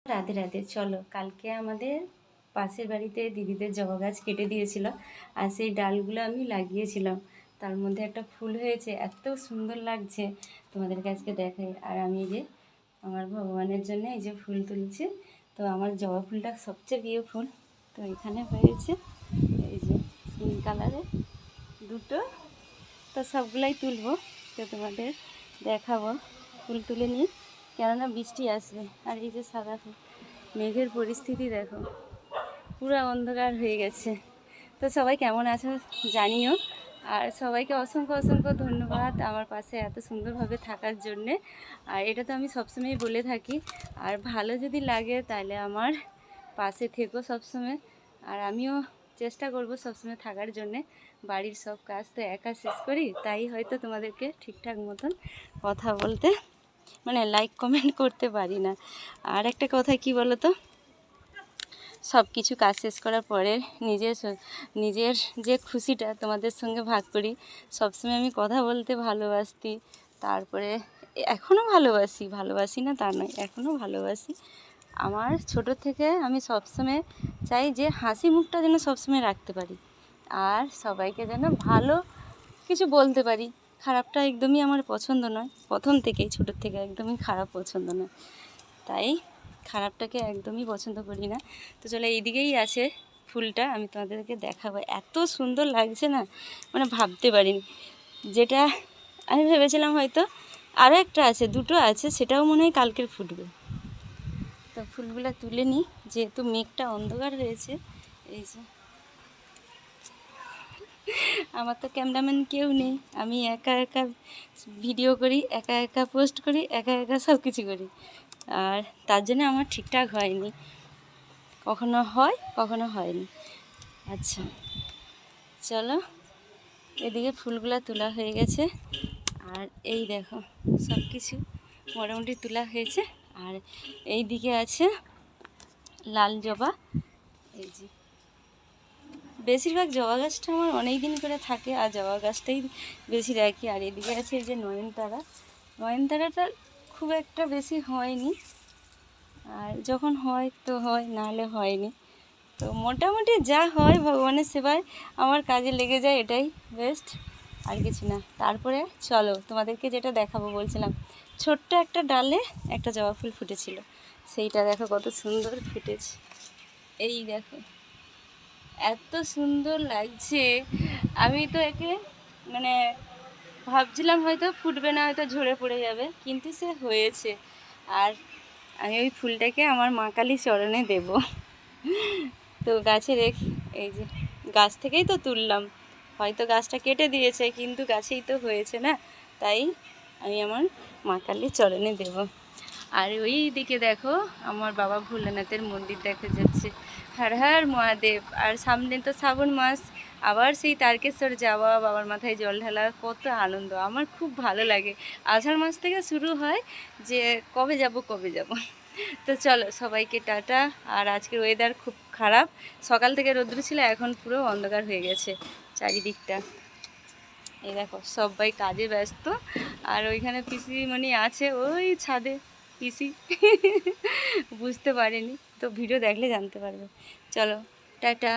রাধে রাধে। চলো, কালকে আমাদের পাশের বাড়িতে দিদিদের জবা গাছ কেটে দিয়েছিল, আর সেই ডালগুলো আমি লাগিয়েছিলাম। তার মধ্যে একটা ফুল হয়েছে, এত সুন্দর লাগছে, তোমাদের কাছকে দেখাই। আর আমি যে আমার ভগবানের জন্য এই যে ফুল তুলছি, তো আমার জবা ফুলটা সবচেয়ে প্রিয় ফুল। তো এখানে হয়েছে এই যে পিঙ্ক কালারে দুটো, তো সবগুলাই তুলবো, তো তোমাদের দেখাবো। ফুল তুলে নিই, কেননা বৃষ্টি আসবে। আর এই যে সাদা ফুল, মেঘের পরিস্থিতি দেখো, পুরো অন্ধকার হয়ে গেছে। তো সবাই কেমন আছো জানিও, আর সবাইকে অসংখ্য অসংখ্য ধন্যবাদ আমার পাশে এত সুন্দরভাবে থাকার জন্যে। আর এটা তো আমি সবসময় বলে থাকি, আর ভালো যদি লাগে তাহলে আমার পাশে থেকো সবসময়। আর আমিও চেষ্টা করব সবসময় থাকার জন্যে। বাড়ির সব কাজ তো একা শেষ করি, তাই হয়তো তোমাদেরকে ঠিকঠাক মতন কথা বলতে মানে লাইক কমেন্ট করতে পারি না। আর একটা কথা কি বলো তো, সব কিছু কাজ শেষ করার পরে নিজের যে খুশিটা তোমাদের সঙ্গে ভাগ করি। সবসময় আমি কথা বলতে ভালোবাসি, তারপরে এখনও ভালোবাসি না তা নয়, এখনও ভালোবাসি। আমার ছোট থেকে আমি সবসময় চাই যে হাসি মুখটা যেন সবসময় রাখতে পারি, আর সবাইকে যেন ভালো কিছু বলতে পারি। খারাপটা একদমই আমার পছন্দ নয়, প্রথম থেকেই ছোটোর থেকে একদমই খারাপ পছন্দ নয়, তাই খারাপটাকে একদমই পছন্দ করি না। তো চলো, এইদিকেই আছে ফুলটা, আমি তোমাদেরকে দেখাবো। এত সুন্দর লাগছে না, মানে ভাবতে পারিনি। যেটা আমি ভেবেছিলাম হয়তো আরও একটা আছে, দুটো আছে, সেটাও মনে হয় কালকের ফুটবে। তো ফুলগুলো তুলে নিই, যেহেতু মেঘটা অন্ধকার হয়েছে। এই যে আমার তো ক্যামেরাম্যান কেউ নেই, আমি একা একা ভিডিও করি, একা একা পোস্ট করি, একা একা সব কিছু করি। আর তার জন্য আমার ঠিকঠাক হয়নি, কখনো হয় কখনো হয়নি। আচ্ছা চলো, এদিকে ফুলগুলো তোলা হয়ে গেছে, আর এই দেখো সব কিছু মোটামুটি তোলা হয়েছে। আর এই দিকে আছে লাল জবা। এই যে বেশিরভাগ জবা গাছটা আমার অনেক দিন করে থাকে, আর জবা গাছটাই বেশি রাখি। আর এদিকে আছে এই যে নয়নতারা। নয়নতারাটা খুব একটা বেশি হয়নি, আর যখন হয় তো হয়, নাহলে হয়নি। তো মোটামুটি যা হয় ভগবানের সেবায় আমার কাজে লেগে যায়, এটাই বেস্ট, আর কিছু না। তারপরে চলো তোমাদেরকে যেটা দেখাবো বলছিলাম, ছোট্ট একটা ডালে একটা জবা ফুল ফুটেছিল, সেইটা দেখো কত সুন্দর ফুটেছে। এই দেখো এত সুন্দর লাগছে, আমি তো একে মানে ভাবছিলাম হয়তো ফুটবে না, হয়তো ঝরে পড়ে যাবে, কিন্তু সে হয়েছে। আর আমি ওই ফুলটাকে আমার মা কালী চরণে দেব। তো গাছে এই যে গাছ থেকেই তো তুললাম, হয়তো গাছটা কেটে দিয়েছে, কিন্তু গাছেই তো হয়েছে না, তাই আমি আমার মা কালীর চরণে দেব। আর ওই দিকে দেখো আমার বাবা ভোলানাথের মন্দির দেখা যাচ্ছে। হর হর মহাদেব। আর সামনে তো শ্রাবণ মাস, আবার সেই তারকেশ্বর যাওয়া, বাবার মাথায় জল ঢালা, কত আনন্দ, আমার খুব ভালো লাগে। আষাঢ় মাস থেকে শুরু হয় যে কবে যাব কবে যাব। তো চলো সবাইকে টাটা। আর আজকের ওয়েদার খুব খারাপ, সকাল থেকে রোদ্র ছিল, এখন পুরো অন্ধকার হয়ে গেছে চারিদিকটা। এই দেখো সবাই কাজে ব্যস্ত, আর ওইখানে পিসিমণি আছে ওই ছাদে, পিসি বুঝতে পারেনি, তো ভিডিও দেখলে জানতে পারবে। চলো টাটা।